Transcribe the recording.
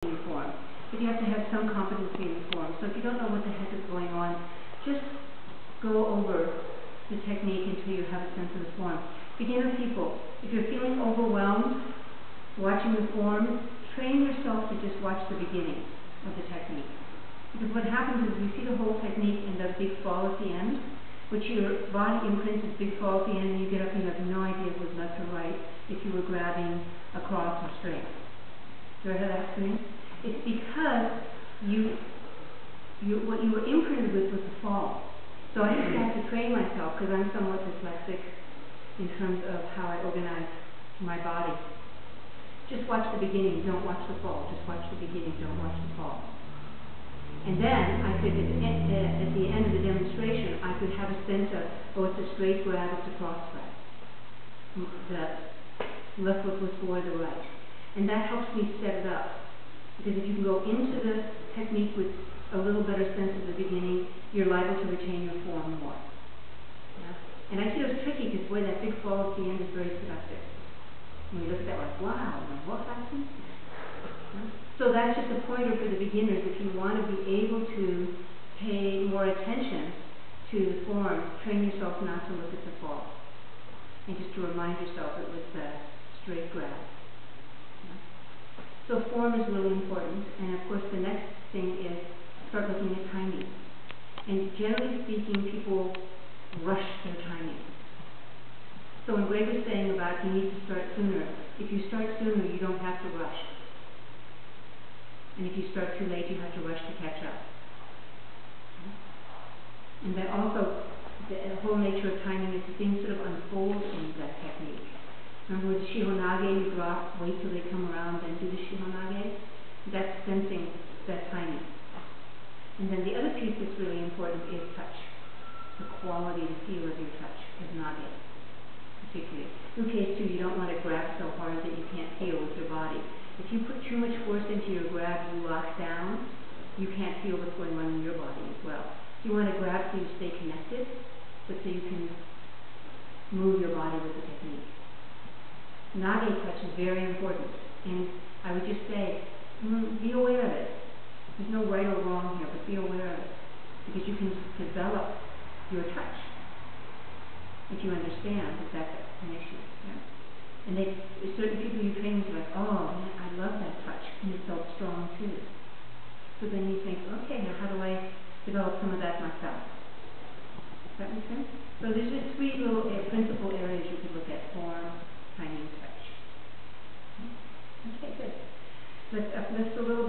in the form. But you have to have some competency in the form. So if you don't know what the heck is going on, just go over the technique until you have a sense of the form. Beginner people, if you're feeling overwhelmed watching the form, train yourself to just watch the beginning of the technique. Because what happens is we see the whole technique and the big fall at the end, which your body imprints as big fall at the end, and you get up and you have no idea if it was left or right, if you were grabbing across or straight. Do you ever have that experience? It's because what you were imprinted with was the fall. So I just have to train myself, because I'm somewhat dyslexic in terms of how I organize my body. Just watch the beginning, don't watch the fall. Just watch the beginning, don't watch the fall. And then I could, at the end of the demonstration, I could have a sense of, oh, it's a straight grab, it's a cross grab. The left foot was forward, the right. And that helps me set it up. Because if you can go into the technique with a little better sense at the beginning, you're liable to retain your form more. Yeah? And Aikido is tricky because, boy, that big fall at the end is very seductive. When you look at that, like, wow, what happened? Yeah? So that's just a pointer for the beginners. If you want to be able to pay more attention to the form, train yourself not to look at the fall. And just to remind yourself it was a straight grab. Yeah? So form is really important. And of course, the next thing is start looking at timing. And generally speaking, people rush their timing. So when Greg was saying about you need to start sooner, if you start sooner, you don't have to rush. And if you start too late, you have to rush to catch up. And then also, the whole nature of timing is things sort of unfold in that technique. Remember with the Shihonage, you drop, wait till they come around, then do the Shihonage? That's sensing that timing. And then the other piece that's really important is touch. The quality, the feel of your touch is nage, particularly. In case 2, you don't want to grab so hard that you can't feel with your body. If you put too much force into your grab, you lock down, you can't feel what's going on in your body as well. You want to grab so you stay connected, but so you can move your body with the technique. Nage touch is very important, and I would just say, be aware of it. There's no right or wrong here, but be aware of it, because you can develop your touch if you understand that that's an issue. Yeah? And certain people you train are like, oh man, I love that touch, and it felt strong too. So then you think, okay, now how do I develop some of that myself? Does that make sense? So there's just 3 little principal areas you could look at: form, timing, touch. Okay, good. Let's uplift a little.